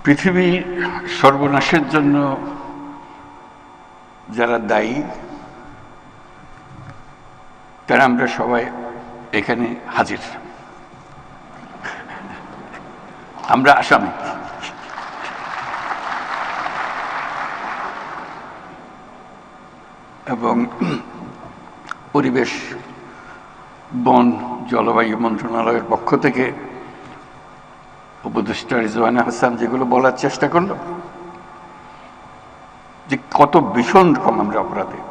পৃথিবীর সর্বনাশের জন্য যারা দায়ী তারা আমরা সবাই এখানে হাজির। আমরা আসামি। এবং পরিবেশ, বন, জলবায়ু মন্ত্রণালয়ের পক্ষ থেকে উপদেষ্টা রিজওয়ানা হাসান যেগুলো বলার চেষ্টা করলো যে কত ভীষণ রকম আমরা অপরাধী।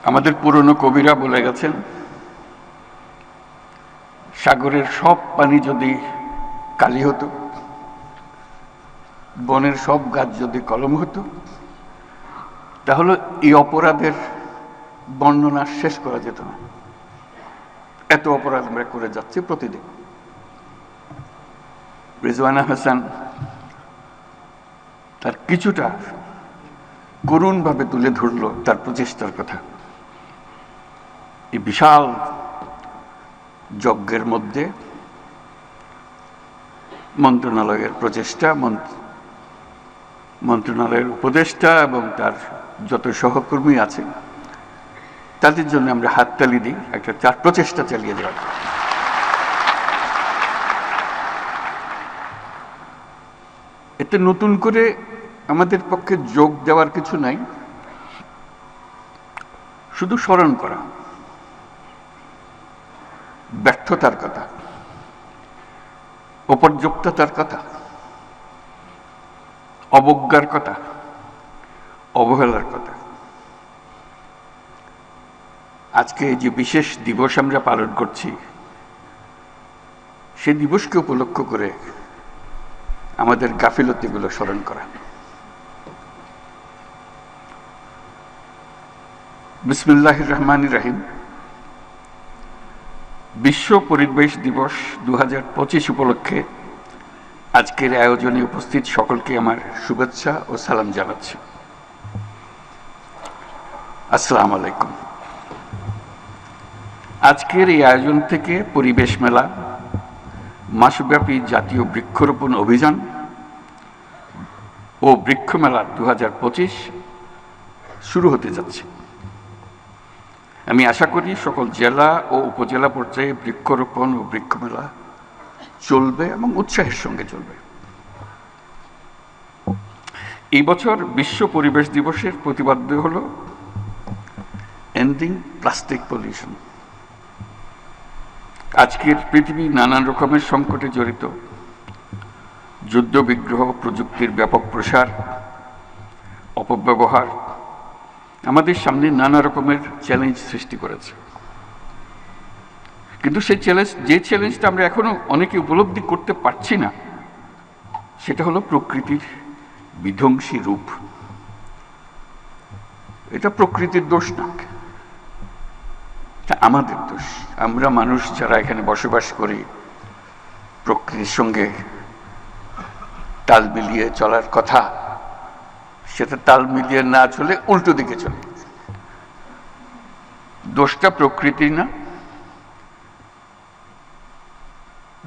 আমাদের পুরনো কবিরা বলে গেছেন, সাগরের সব পানি যদি কালি হতো, বনের সব গাছ যদি কলম হতো, তাহলে এই অপরাধের বর্ণনা শেষ করা যেত না। এত অপরাধ আমরা করে যাচ্ছি প্রতিদিন। রিজওয়ানা হাসান তার কিছুটা করুণভাবে তুলে ধরল তার প্রচেষ্টার কথা। এই বিশাল যজ্ঞের মধ্যে মন্ত্রণালয়ের প্রচেষ্টা, মন্ত্রণালয়ের উপদেষ্টা এবং তার যত সহকর্মী আছে তাদের জন্য আমরা হাততালি দিই, একটা চার প্রচেষ্টা চালিয়ে যাওয়ার। এতে নতুন করে আমাদের পক্ষে যোগ দেওয়ার কিছু নাই, শুধু স্মরণ করা ব্যর্থতার কথা, অপর্যাপ্ততার কথা, অবজ্ঞার কথা, অবহেলার কথা। আজকে যে বিশেষ দিবস আমরা পালন করছি, সেই দিবসকে উপলক্ষ করে আমাদের গাফিলতিগুলো স্মরণ করা। বিসমিল্লাহির রহমানির রহিম। বিশ্ব পরিবেশ দিবস 2025 উপলক্ষে আজকের আয়োজনে উপস্থিত সকলকে আমার শুভেচ্ছা ও সালাম জানাচ্ছি। আসসালামু আলাইকুম। আজকের এই আয়োজন থেকে পরিবেশ মেলা, মাসব্যাপী জাতীয় বৃক্ষরোপণ অভিযান ও বৃক্ষ মেলা 2025 শুরু হতে যাচ্ছে। আমি আশা করি সকল জেলা ও উপজেলা পর্যায়ে বৃক্ষরোপণ ও বৃক্ষ মেলা চলবে এবং উৎসাহের সঙ্গে চলবে। এই বছর বিশ্ব পরিবেশ দিবসের প্রতিপাদ্য হল এন্ডিং প্লাস্টিক পলিউশন। আজকের পৃথিবী নানান রকমের সংকটে জড়িত। যুদ্ধ বিগ্রহ, প্রযুক্তির ব্যাপক প্রসার, অপব্যবহার আমাদের সামনে নানা রকমের চ্যালেঞ্জ সৃষ্টি করেছে। কিন্তু সেই চ্যালেঞ্জটা আমরা এখনো অনেকে উপলব্ধি করতে পারছি না, সেটা হলো প্রকৃতির বিধ্বংসী রূপ। এটা প্রকৃতির দোষ না, এটা আমাদের দোষ। আমরা মানুষ যারা এখানে বসবাস করি, প্রকৃতির সঙ্গে তাল মিলিয়ে চলার কথা, সেটা তাল মিলিয়ে না চলে উল্টো দিকে চলে। দোষটা প্রকৃতি না,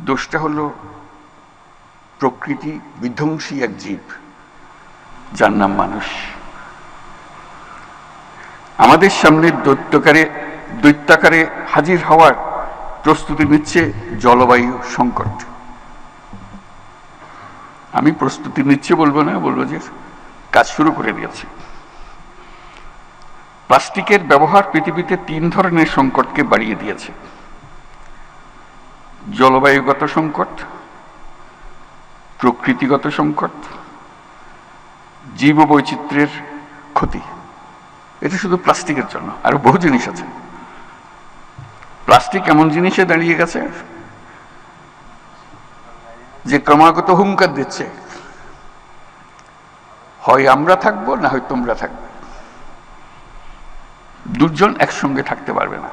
দোষটা হলো প্রকৃতি বিধ্বংসী এক জীব যার নাম মানুষ। আমাদের সামনে দৈত্যাকারে হাজির হওয়ার প্রস্তুতি নিচ্ছে জলবায়ু সংকট। আমি প্রস্তুতি নিচ্ছে বলবো না, বলবো যে কাজ শুরু করে দিয়েছে। প্লাস্টিকের ব্যবহার পৃথিবীতে 3 ধরনের সংকটকে বাড়িয়ে দিয়েছে: জলবায়ুগত সংকট, প্রকৃতিগত সংকট, জীববৈচিত্র্যের ক্ষতি। এটা শুধু প্লাস্টিকের জন্য, আরো বহু জিনিস আছে। প্লাস্টিক এমন জিনিসে দাঁড়িয়ে গেছে যে ক্রমাগত হুঙ্কার দিচ্ছে, হয় আমরা থাকবো না হয় তোমরা থাকবে। দুজন একসঙ্গে থাকতে পারবে না,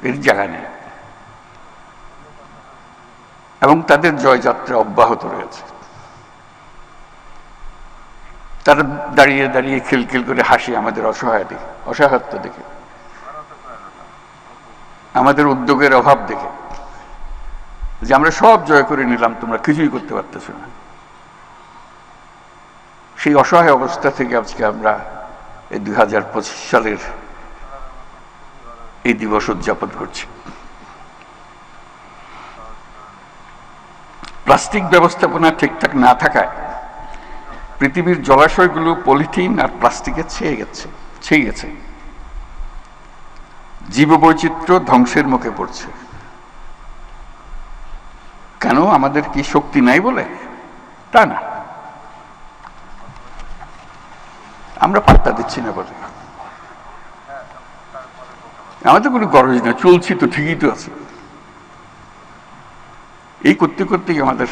এর জায়গা নেই। এবং তাদের জয়যাত্রা অব্যাহত রয়েছে। তারা দাঁড়িয়ে দাঁড়িয়ে খিলখিল করে হাসি আমাদের অসহায়ত্ব দেখে, আমাদের উদ্যোগের অভাব দেখে, যে আমরা সব জয় করে নিলাম, তোমরা কিছুই করতে পারতেছ না। সেই অসহায় অবস্থা থেকে আজকে আমরা এই 2025 সালের এই দিবস উদযাপন করছি। প্লাস্টিক ব্যবস্থাপনা ঠিকঠাক না থাকায় পৃথিবীর জলাশয়গুলো পলিথিন আর প্লাস্টিকে ছেয়ে গেছে। জীববৈচিত্র্য ধ্বংসের মুখে পড়ছে। কেন? আমাদের কি শক্তি নাই বলে? তা না, আমরা পাত্তা দিচ্ছি না বলে। আমাদের কোনো গরজ না, চলছি তো, ঠিকই তো আছে। এই করতে করতেই আমাদের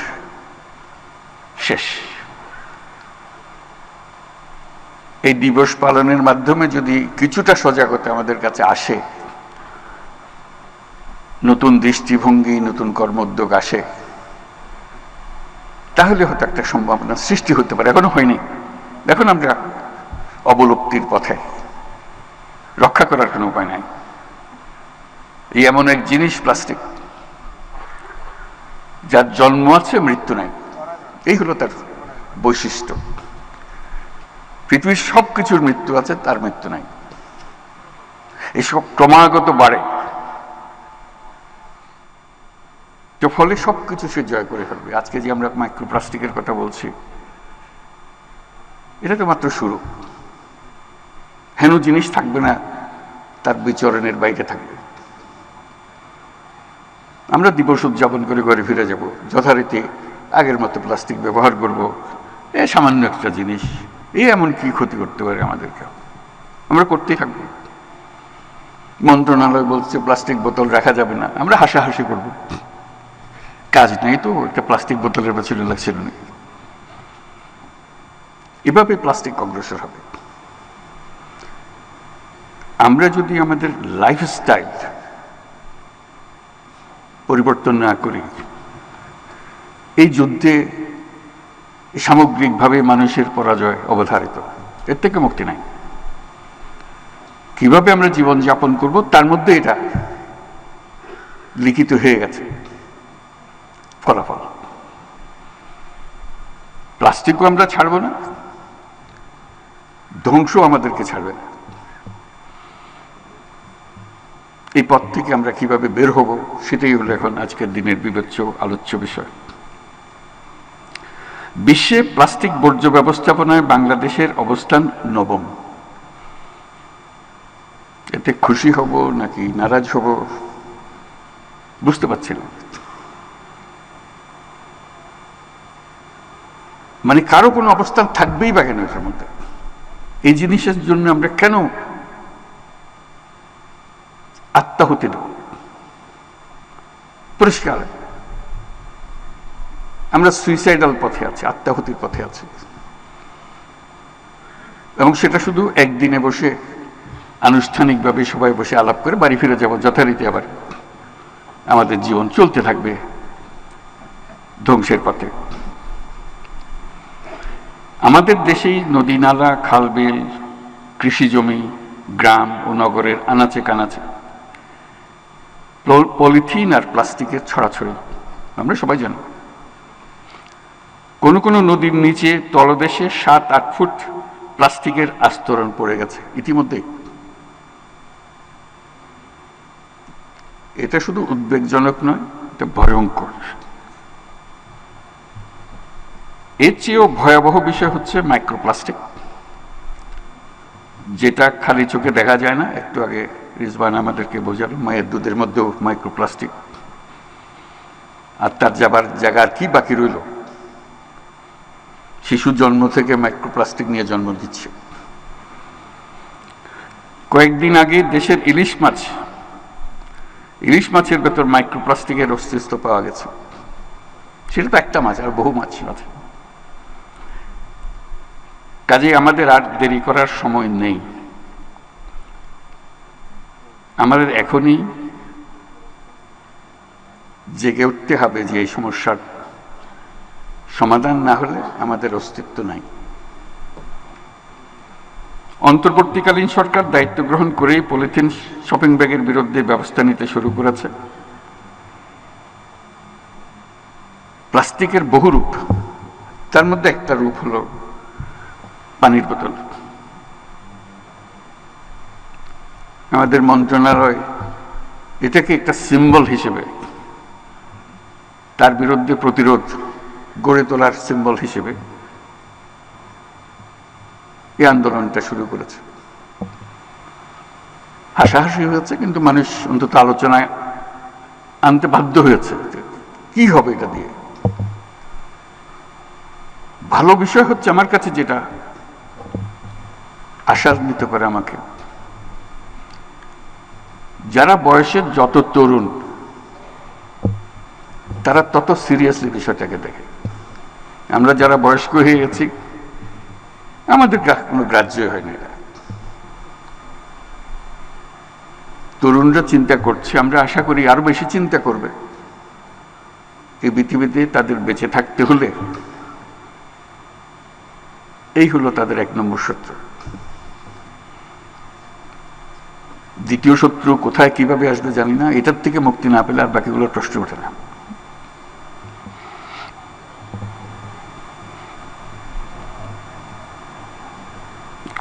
শেষ। এই দিবস পালনের মাধ্যমে যদি কিছুটা সজাগতা আমাদের কাছে আসে, নতুন দৃষ্টিভঙ্গি, নতুন কর্মোদ্যোগ আসে, তাহলে হয়তো একটা সম্ভাবনা সৃষ্টি হতে পারে। এখনো হয়নি। এখন আমরা অবলুপ্তির পথে, রক্ষা করার কোনো উপায় নাই। এই এমন এক জিনিস প্লাস্টিক, যার জন্ম আছে, মৃত্যু নাই। এই হলো তার বৈশিষ্ট্য। পৃথিবীর সবকিছুর মৃত্যু আছে, তার মৃত্যু নাই। এসব ক্রমাগত বাড়ে, ফলে সবকিছু সে জয় করে ফেলবে। আজকে যে আমরা মাইক্রোপ্লাস্টিকের কথা বলছি, এটা তো মাত্র শুরু। হেন জিনিস থাকবে না, তার বিচরণের বাইরে থাকবে। আমরা দিবস উদযাপন করে ঘরে ফিরে যাব, যথারীতি আগের মতো প্লাস্টিক ব্যবহার করব। এ সামান্য একটা জিনিস, এমন কি ক্ষতি করতে পারে আমাদেরকে? আমরা করতেই থাকবো। মন্ত্রণালয় বলছে প্লাস্টিক বোতল রাখা যাবে না, আমরা হাসাহাসি করব। কাজ নেই তো, একটা প্লাস্টিক বোতলের পেছনে লাগছিল না। এভাবে প্লাস্টিক অগ্রসর হবে। আমরা যদি আমাদের লাইফস্টাইল পরিবর্তন না করি, এই যুদ্ধে সামগ্রিকভাবে মানুষের পরাজয় অবধারিত। এর থেকে মুক্তি নাই। কিভাবে আমরা জীবন যাপন করব, তার মধ্যে এটা লিখিত হয়ে গেছে ফলাফল। প্লাস্টিকও আমরা ছাড়ব না, ধ্বংস আমাদেরকে ছাড়বে না। এই পথ থেকে আমরা কিভাবে বের হব, সেটাই হলো এখন আজকের দিনের বিবেচ্য আলোচ্য বিষয়। বিশ্বে প্লাস্টিক বর্জ্য ব্যবস্থাপনায় বাংলাদেশের অবস্থান 9ম। এতে খুশি হব নাকি নারাজ হব বুঝতে পারছি না। মানে কারো কোনো অবস্থান থাকবেই বা কেন এটার মধ্যে? এই জিনিসের জন্য আমরা কেন আত্মাহুতি দেব? পরিষ্কার আমরা সুইসাইডাল পথে আছি, আত্মাহুতির পথে আছি। এবং সেটা শুধু একদিনে বসে আনুষ্ঠানিকভাবে সবাই বসে আলাপ করে বাড়ি ফিরে যাব, যথারীতি আবার আমাদের জীবন চলতে থাকবে ধ্বংসের পথে। আমাদের দেশেই নদী, নালা, খাল, বিল, কৃষি জমি, গ্রাম ও নগরের আনাচে কানাচে পলিথিন আর প্লাস্টিকের ছড়াছড়ি আমরা সবাই জানি। কোনো কোনো নদীর নিচে তলদেশে 7-8 ফুট প্লাস্টিকের আস্তরণ পড়ে গেছে ইতিমধ্যেই। এটা শুধু উদ্বেগজনক নয়, এটা ভয়ঙ্কর। এর চেয়েও ভয়াবহ বিষয় হচ্ছে মাইক্রোপ্লাস্টিক, যেটা খালি চোখে দেখা যায় না। একটু আগে রিজওয়ান আমাদেরকে বোঝালো, মায়ের দুধের মধ্যেও মাইক্রোপ্লাস্টিক। আর তার যাবার জায়গা আর কি বাকি রইল? শিশু জন্ম থেকে মাইক্রোপ্লাস্টিক নিয়ে জন্ম দিচ্ছে। কয়েকদিন আগে দেশের ইলিশ মাছের ভেতর মাইক্রোপ্লাস্টিকের অস্তিত্ব পাওয়া গেছে। সেটা তো একটা মাছ, আর বহু মাছ আছে। কাজে আমাদের আর দেরি করার সময় নেই। আমাদের এখনই জেগে উঠতে হবে যে এই সমস্যার সমাধান না হলে আমাদের অস্তিত্ব নাই। অন্তর্বর্তীকালীন সরকার দায়িত্ব গ্রহণ করেই পলিথিন শপিং ব্যাগের বিরুদ্ধে ব্যবস্থা নিতে শুরু করেছে। প্লাস্টিকের বহু রূপ, তার মধ্যে একটা রূপ হলো পানির বোতল। আমাদের মন্ত্রণালয় এটাকে একটা সিম্বল হিসেবে, তার বিরুদ্ধে প্রতিরোধ গড়ে তোলার সিম্বল হিসেবে এই আন্দোলনটা শুরু করেছে। হাসাহাসি হয়েছে, কিন্তু মানুষ অন্তত আলোচনায় আনতে বাধ্য হয়েছে কি হবে এটা দিয়ে। ভালো বিষয় হচ্ছে আমার কাছে যেটা আশান্বিত করে আমাকে, যারা বয়সের যত তরুণ তারা তত সিরিয়াসলি বিষয়টাকে দেখে। আমরা যারা বয়স্ক হয়ে গেছি আমাদের কোনো গ্রাহ্য হয়নি। এটা তরুণরা চিন্তা করছে, আমরা আশা করি আরো বেশি চিন্তা করবে। এই পৃথিবীতে তাদের বেঁচে থাকতে হলে এই হলো তাদের 1 নম্বর শত্রু। দ্বিতীয় শত্রু কোথায় কিভাবে আসবে জানি না, এটার থেকে মুক্তি না পেলে আর বাকিগুলোর প্রশ্ন ওঠে না।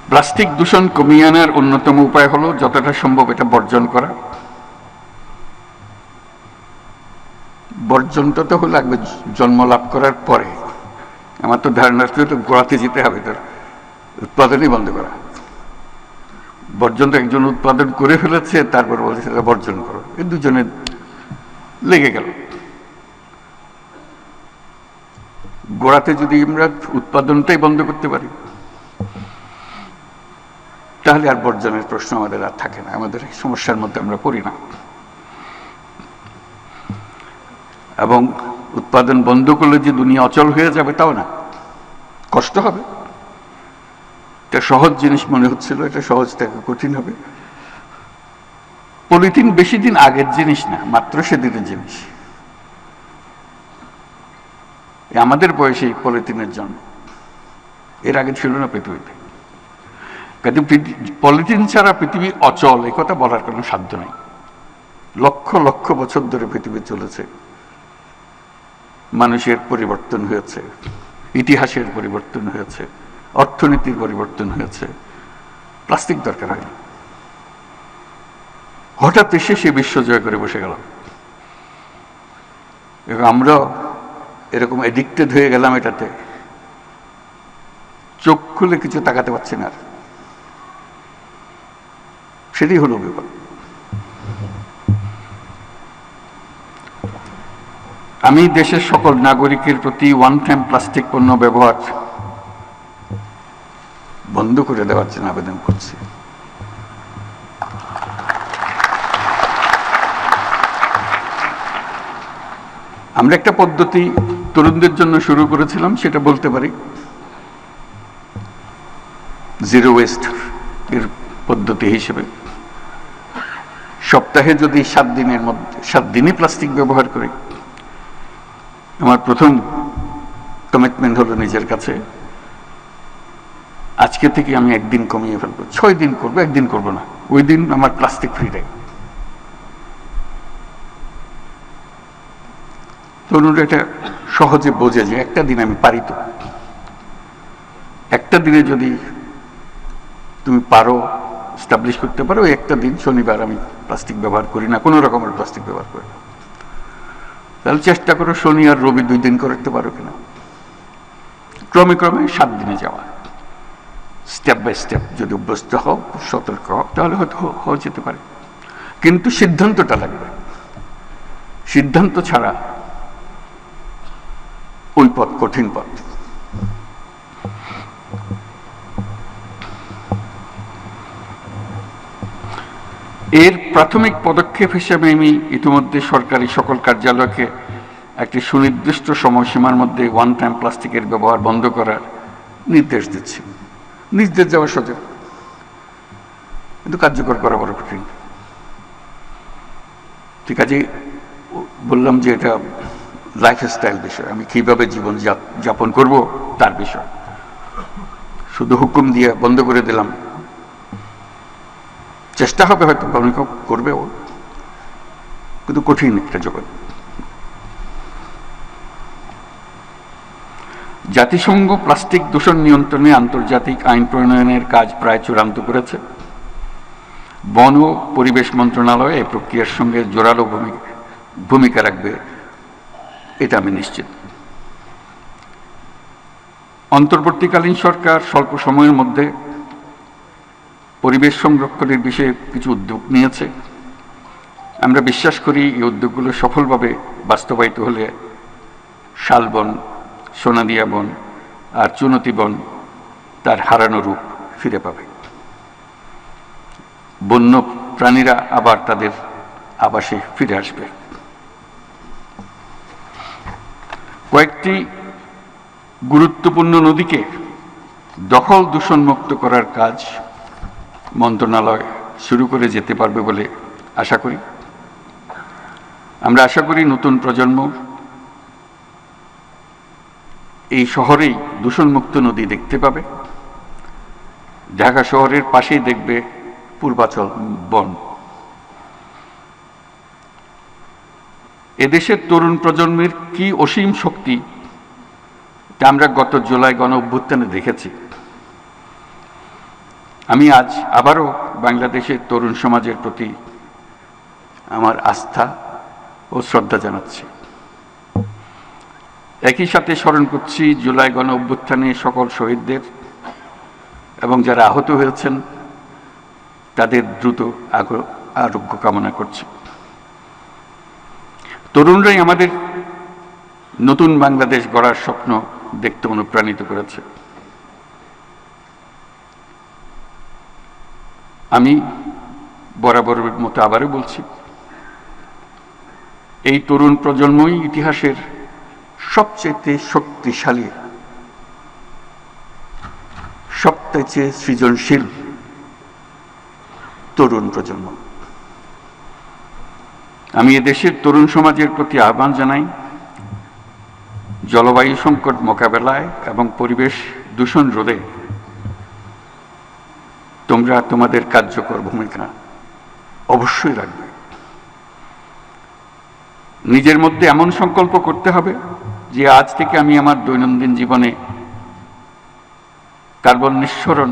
প্লাস্টিক দূষণ কমিয়ে আনার অন্যতম উপায় হলো যতটা সম্ভব এটা বর্জন করা। বর্জনটা তো লাগবে জন্ম লাভ করার পরে। আমার তো ধারণা তো গোড়াতে যেতে হবে, তার উৎপাদনই বন্ধ করা। বর্জনটা একজন উৎপাদন করে ফেলেছে, তারপর বলছে সেটা বর্জন করো, এই দুজনে লেগে গেল। গোড়াতে যদি আমরা উৎপাদনটাই বন্ধ করতে পারি তাহলে আর বর্জনের প্রশ্ন আমাদের আর থাকে না, আমাদের সমস্যার মধ্যে আমরা পড়ি না। এবং উৎপাদন বন্ধ করলে যে দুনিয়া অচল হয়ে যাবে তাও না, কষ্ট হবে। এটা সহজ জিনিস মনে হচ্ছিল, এটা সহজ থেকে কঠিন হবে। পলিথিন বেশি দিন আগের জিনিস না, মাত্র সেদিনের জিনিস। আমাদের বয়সে পলিথিনের জন্ম, এর আগে ছিল না পৃথিবীতে। পলিথিন ছাড়া পৃথিবী অচল এ কথা বলার কোনো সাধ্য নাই। লক্ষ লক্ষ বছর ধরে পৃথিবী চলেছে, মানুষের পরিবর্তন হয়েছে, ইতিহাসের পরিবর্তন হয়েছে, অর্থনীতির পরিবর্তন হয়েছে, প্লাস্টিক দরকার হয়। হঠাৎ এসে সে বিশ্ব জয় করে বসে গেল এবং আমরা এরকম এডিক্টেড হয়ে গেলাম এটাতে, চোখ খুলে কিছু তাকাতে পারছি না। সেটাই হলো ব্যাপার। আমি দেশের সকল নাগরিকের প্রতি ওয়ান টাইম প্লাস্টিক পণ্য ব্যবহার বন্ধ করে দেওয়ার জন্য আবেদন করছি। আমরা একটা পদ্ধতি তরুণদের জন্য শুরু করেছিলাম, সেটা বলতে পারি জিরো ওয়েস্ট এর পদ্ধতি হিসেবে। সপ্তাহে যদি 7 দিনের মধ্যে 7 দিনই প্লাস্টিক ব্যবহার করি, আমার প্রথম কমিটমেন্ট হলো নিজের কাছে, আজকে থেকে আমি 1 দিন কমিয়ে ফেলবো। 6 দিন করবো, 1 দিন করবো না। ওই দিন আমার প্লাস্টিক ফ্রি ডে। তরুণরা এটা সহজে বোঝে যে একটা দিন আমি পারি। তো একটা দিনে যদি তুমি পারো এস্টাবলিশ করতে পারো, একটা দিন শনিবার আমি প্লাস্টিক ব্যবহার করি না, কোনো রকমের প্লাস্টিক ব্যবহার করি না, তাহলে চেষ্টা করো শনি আর রবি 2 দিন করতে পারো কিনা। ক্রমে ক্রমে 7 দিনে যাওয়া, স্টেপ বাই স্টেপ যদি অভ্যস্ত হও, সতর্ক হও, তাহলে হয়তো হয়ে যেতে পারে। কিন্তু সিদ্ধান্তটা লাগবে। সিদ্ধান্ত ছাড়া ওই পথ কঠিন পথ। এর প্রাথমিক পদক্ষেপ হিসেবে আমি ইতিমধ্যে সরকারি সকল কার্যালয়কে একটি সুনির্দিষ্ট সময়সীমার মধ্যে ওয়ান টাইম প্লাস্টিকের ব্যবহার বন্ধ করার নির্দেশ দিচ্ছি। নির্দেশ দেওয়া সোজা, কিন্তু কার্যকর করা বড় কঠিন। ঠিক আছে, বললাম যে এটা লাইফস্টাইল বিষয়, আমি কিভাবে জীবন যাপন করব তার বিষয়। শুধু হুকুম দিয়ে বন্ধ করে দিলাম, চেষ্টা হবে হয়তো অনেক করবেও, কিন্তু কঠিন একটা জগৎ। জাতিসংঘ প্লাস্টিক দূষণ নিয়ন্ত্রণে আন্তর্জাতিক আইন প্রণয়নের কাজ প্রায় চূড়ান্ত করেছে। বন ও পরিবেশ মন্ত্রণালয় এই প্রক্রিয়ার সঙ্গে জোরালো ভূমিকা রাখবে, এটা আমি নিশ্চিত। অন্তর্বর্তীকালীন সরকার স্বল্প সময়ের মধ্যে পরিবেশ সংরক্ষণের বিষয়ে কিছু উদ্যোগ নিয়েছে। আমরা বিশ্বাস করি এই উদ্যোগগুলো সফলভাবে বাস্তবায়িত হলে শালবন, সোনাদিয়া বন আর চুনতি বন তার হারানো রূপ ফিরে পাবে। বন্য প্রাণীরা আবার তাদের আবাসে ফিরে আসবে। কয়েকটি গুরুত্বপূর্ণ নদীকে দখল দূষণমুক্ত করার কাজ মন্ত্রণালয় শুরু করে যেতে পারবে বলে আশা করি। আমরা আশা করি নতুন প্রজন্ম এই শহরেই দূষণমুক্ত নদী দেখতে পাবে। ঢাকা শহরের পাশেই দেখবে পূর্বাচল বন। এদেশের তরুণ প্রজন্মের কি অসীম শক্তি তা আমরা গত জুলাই গণ অভ্যুত্থানে দেখেছি। আমি আজ আবারও বাংলাদেশের তরুণ সমাজের প্রতি আমার আস্থা ও শ্রদ্ধা জানাচ্ছি। একই সাথে স্মরণ করছি জুলাই গণ অভ্যুত্থানে সকল শহীদদের এবং যারা আহত হয়েছেন তাদের দ্রুত আরোগ্য কামনা করছি। তরুণরাই আমাদের নতুন বাংলাদেশ গড়ার স্বপ্ন দেখতে অনুপ্রাণিত করেছে। আমি বরাবরের মতো আবারও বলছি, এই তরুণ প্রজন্মই ইতিহাসের সবচেয়ে শক্তিশালী, সবচেয়ে সৃজনশীল তরুণ প্রজন্ম। আমি এদেশের তরুণ সমাজের প্রতি আহ্বান জানাই, জলবায়ু সংকট মোকাবেলায় এবং পরিবেশ দূষণ রোধে তোমরা তোমাদের কার্যকর ভূমিকা অবশ্যই রাখবে। নিজের মধ্যে এমন সংকল্প করতে হবে যে আজ থেকে আমি আমার দৈনন্দিন জীবনে কার্বন নিঃসরণ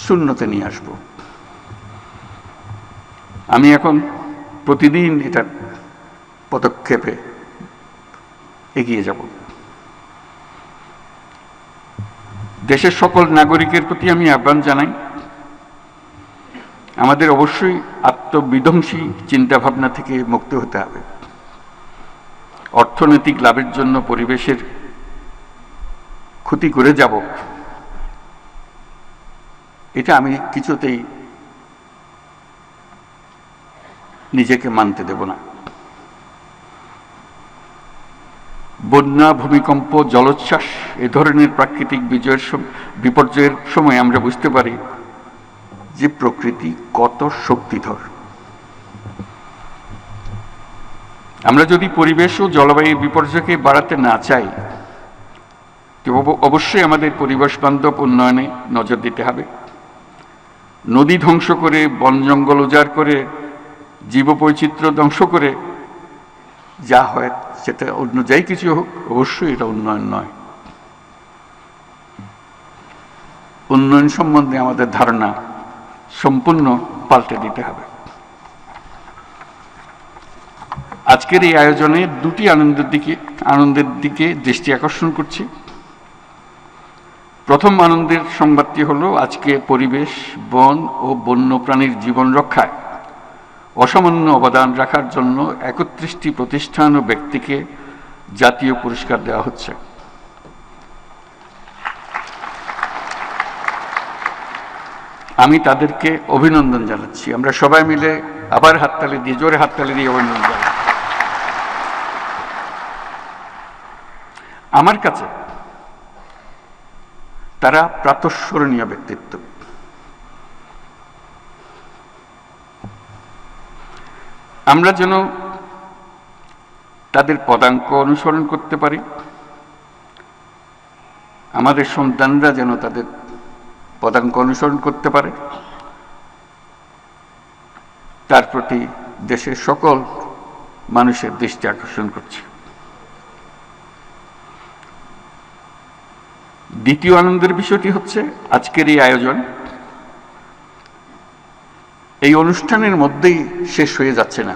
শূন্যতে নিয়ে আসব। আমি এখন প্রতিদিন এটার পদক্ষেপে এগিয়ে যাব। দেশের সকল নাগরিকের প্রতি আমি আহ্বান জানাই, আমাদের অবশ্যই আত্মবিধ্বংসী চিন্তাভাবনা থেকে মুক্ত হতে হবে। অর্থনৈতিক লাভের জন্য পরিবেশের ক্ষতি করে যাব, এটা আমি কিছুতেই নিজেকে মানতে দেব না। বন্যা, ভূমিকম্প, জলোচ্ছ্বাস এ ধরনের প্রাকৃতিক বিপর্যয়ের সময় আমরা বুঝতে পারি যে প্রকৃতি কত শক্তিধর। আমরা যদি পরিবেশ ও জলবায়ু বিপর্যয়কে বাড়াতে না চাই, তবে অবশ্যই আমাদের পরিবেশ বান্ধব উন্নয়নে নজর দিতে হবে। নদী ধ্বংস করে, বন জঙ্গল উজাড় করে, জীববৈচিত্র্য ধ্বংস করে যা হয় সেটা অন্য যাই কিছু হোক, অবশ্যই এটা উন্নয়ন নয়। উন্নয়ন সম্বন্ধে আমাদের ধারণা সম্পূর্ণ পাল্টে দিতে হবে। আজকের এই আয়োজনে দুটি আনন্দের দিকে দৃষ্টি আকর্ষণ করছি। প্রথম আনন্দের সংবাদটি হলো, আজকে পরিবেশ, বন ও বন্যপ্রাণীর জীবন রক্ষায় অসামান্য অবদান রাখার জন্য 31টি প্রতিষ্ঠান ও ব্যক্তিকে জাতীয় পুরস্কার দেওয়া হচ্ছে। আমি তাদেরকে অভিনন্দন জানাচ্ছি। আমরা সবাই মিলে আবার হাততালি দিয়ে, জোরে হাততালি দিয়ে অভিনন্দন জানাই। আমার কাছে তারা প্রাতঃস্মরণীয় ব্যক্তিত্ব। আমরা যেন তাদের পদাঙ্ক অনুসরণ করতে পারি, আমাদের সন্তানরা যেন তাদের পদাঙ্ক অনুসরণ করতে পারে, তার প্রতি দেশের সকল মানুষের দৃষ্টি আকর্ষণ করছে। দ্বিতীয় আনন্দের বিষয়টি হচ্ছে আজকের এই আয়োজন এই অনুষ্ঠানের মধ্যেই শেষ হয়ে যাচ্ছে না,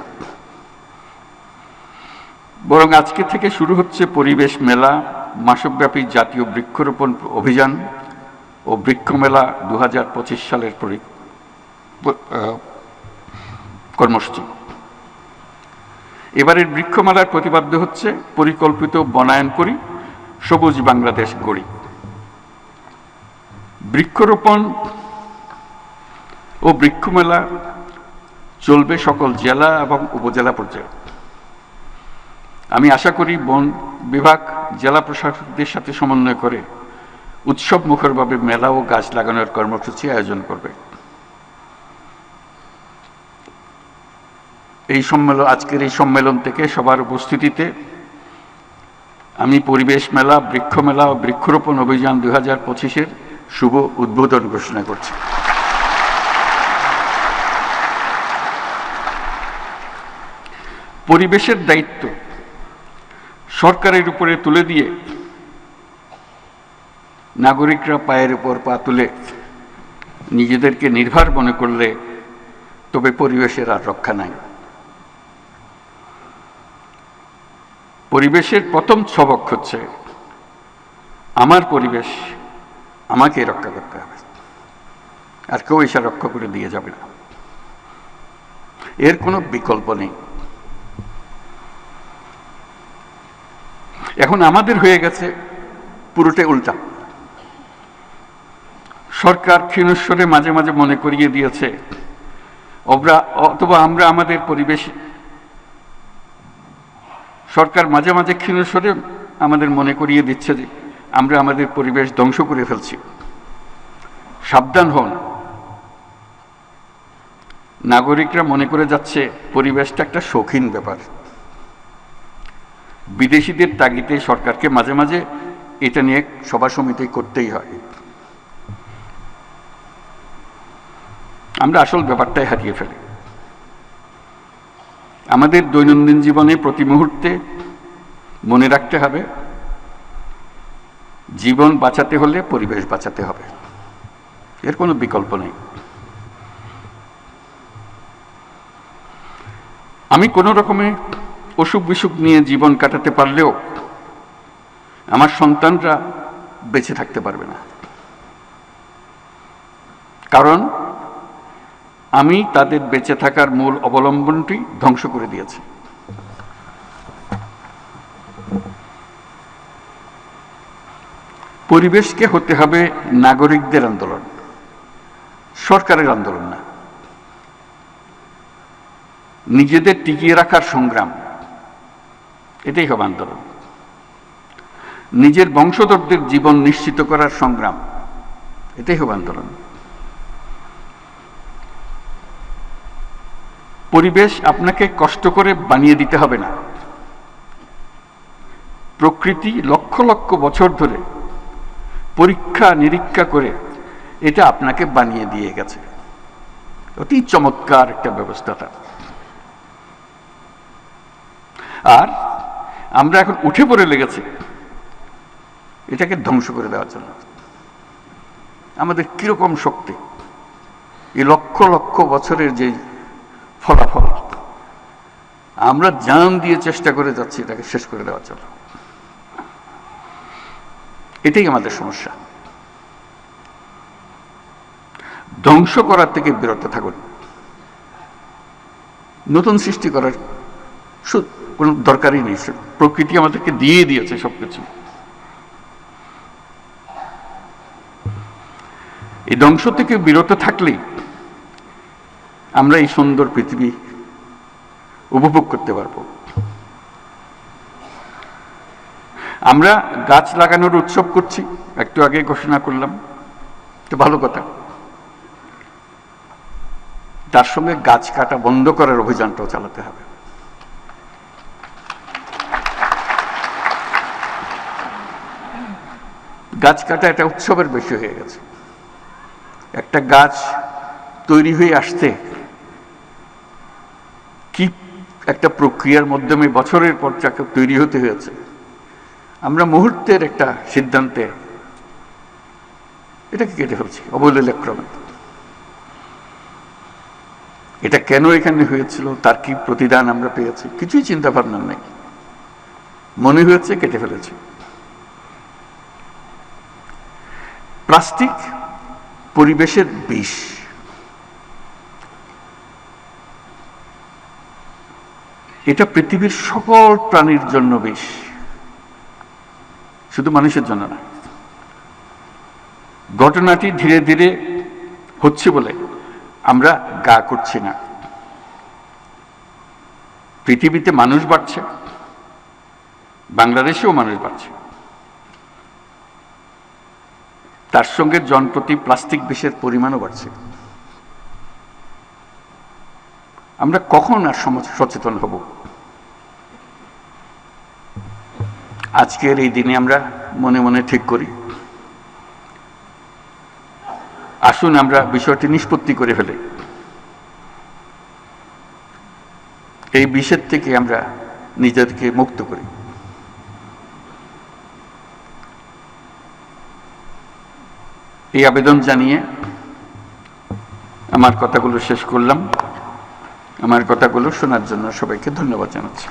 বরং আজকে থেকে শুরু হচ্ছে পরিবেশ মেলা, মাসব্যাপী জাতীয় বৃক্ষরোপণ অভিযান ও বৃক্ষ মেলা 2025 সালের কর্মসূচি। এবারের বৃক্ষমেলার প্রতিপাদ্য হচ্ছে পরিকল্পিত বনায়ন করি, সবুজ বাংলাদেশ গড়ি। বৃক্ষরোপণ ও বৃক্ষমেলা চলবে সকল জেলা এবং উপজেলা পর্যায়ে। আমি আশা করি বন বিভাগ জেলা প্রশাসকদের সাথে সমন্বয় করে উৎসব মুখরভাবে মেলা ও গাছ লাগানোর কর্মসূচি আয়োজন করবে। আজকের এই সম্মেলন থেকে সবার উপস্থিতিতে আমি পরিবেশ মেলা, বৃক্ষ মেলা ও বৃক্ষরোপণ অভিযান 2025-এর শুভ উদ্বোধন ঘোষণা করছি। পরিবেশের দায়িত্ব সরকারের উপরে তুলে দিয়ে নাগরিকরা পায়ের উপর পা তুলে নিজেদেরকে নির্ভর মনে করলে তবে পরিবেশের আর রক্ষা নাই। পরিবেশের প্রথম সবক হচ্ছে আমার পরিবেশ আমাকে রক্ষা করতে হবে, আর কেউ এসে রক্ষা করে দিয়ে যাবে না, এর কোনো বিকল্প নেই। এখন আমাদের হয়ে গেছে পুরোটাই উল্টা। সরকার ক্ষীণস্বরে মাঝে মাঝে মনে করিয়ে দিয়েছে, অথবা আমরা আমাদের পরিবেশ, সরকার মাঝে মাঝে ক্ষীণস্বরে আমাদের মনে করিয়ে দিচ্ছে যে আমরা আমাদের পরিবেশ ধ্বংস করে ফেলছি। সাবধান হন, নাগরিকরা মনে করে যাচ্ছে পরিবেশটা একটা শৌখিন ব্যাপার। বিদেশিদের তাগিদে সরকারকে মাঝে মাঝে এটা নিয়ে সভা সমিতি করতেই হয়। আমরা আসল ব্যাপারটাই হারিয়ে ফেলি। আমাদের দৈনন্দিন জীবনে প্রতি মুহূর্তে মনে রাখতে হবে, জীবন বাঁচাতে হলে পরিবেশ বাঁচাতে হবে, এর কোনো বিকল্প নেই। আমি কোনো রকমে অসুখ বিসুখ নিয়ে জীবন কাটাতে পারলেও আমার সন্তানরা বেঁচে থাকতে পারবে না, কারণ আমি তাদের বেঁচে থাকার মূল অবলম্বনটি ধ্বংস করে দিয়েছি। পরিবেশকে হতে হবে নাগরিকদের আন্দোলন, সরকারের আন্দোলন না। নিজেদের টিকিয়ে রাখার সংগ্রাম, এটাই হবে আন্দোলন। নিজের বংশধরদের জীবন নিশ্চিত করার সংগ্রাম, এটাই হবে আন্দোলন। পরিবেশ আপনাকে কষ্ট করে বানিয়ে দিতে হবে না। প্রকৃতি লক্ষ লক্ষ বছর ধরে পরীক্ষা নিরীক্ষা করে এটা আপনাকে বানিয়ে দিয়ে গেছে। অতি চমৎকার একটা ব্যবস্থাটা। আর আমরা এখন উঠে পড়ে লেগেছি এটাকে ধ্বংস করে দেওয়ার জন্য। আমাদের কিরকম শক্তি, এই লক্ষ লক্ষ বছরের যে ফলাফল, আমরা জান দিয়ে চেষ্টা করে যাচ্ছি এটাকে শেষ করে দেওয়ার জন্য। এটাই আমাদের সমস্যা। ধ্বংস করার থেকে বিরত থাকুন। নতুন সৃষ্টি করার কোনো দরকারই নেই। প্রকৃতি আমাদেরকে দিয়ে দিয়েছে সবকিছু। এই ধ্বংস থেকে বিরত থাকলেই আমরা এই সুন্দর পৃথিবী উপভোগ করতে পারব। আমরা গাছ লাগানোর উৎসব করছি, একটু আগে ঘোষণা করলাম, তো ভালো কথা। তার সঙ্গে গাছ কাটা বন্ধ করার অভিযানটাও চালাতে হবে। গাছ কাটা একটা উৎসবের বেশি হয়ে গেছে। একটা গাছ তৈরি হয়ে আসতে কি একটা প্রক্রিয়ার মাধ্যমে বছরের পর যাকে তৈরি হতে হয়েছে। আমরা মুহূর্তের একটা সিদ্ধান্তে এটাকে কেটে ফেলছি অবলীলাক্রমে। এটা কেন এখানে হয়েছিল, তার কি প্রতিদান আমরা পেয়েছি, কিছুই চিন্তা ভাবনা নেই, মনে হয়েছে কেটে ফেলেছি। প্লাস্টিক পরিবেশের বিষ। এটা পৃথিবীর সকল প্রাণীর জন্য বিষ, শুধু মানুষের জন্য না। ঘটনাটি ধীরে ধীরে হচ্ছে বলে আমরা গা করছি না। পৃথিবীতে মানুষ বাড়ছে, বাংলাদেশেও মানুষ বাড়ছে, তার সঙ্গে জনপ্রতি প্লাস্টিক বিষের পরিমাণও বাড়ছে। আমরা কখন আর সচেতন হব? আজকের এই দিনে আমরা মনে মনে ঠিক করি, আসুন আমরা বিষয়টি নিষ্পত্তি করে ফেলি। এই বিষের থেকে আমরা নিজেদেরকে মুক্ত করি। এই আবেদন জানিয়ে আমার কথাগুলো শেষ করলাম। আমার কথাগুলো শোনার জন্য সবাইকে ধন্যবাদ জানাচ্ছি।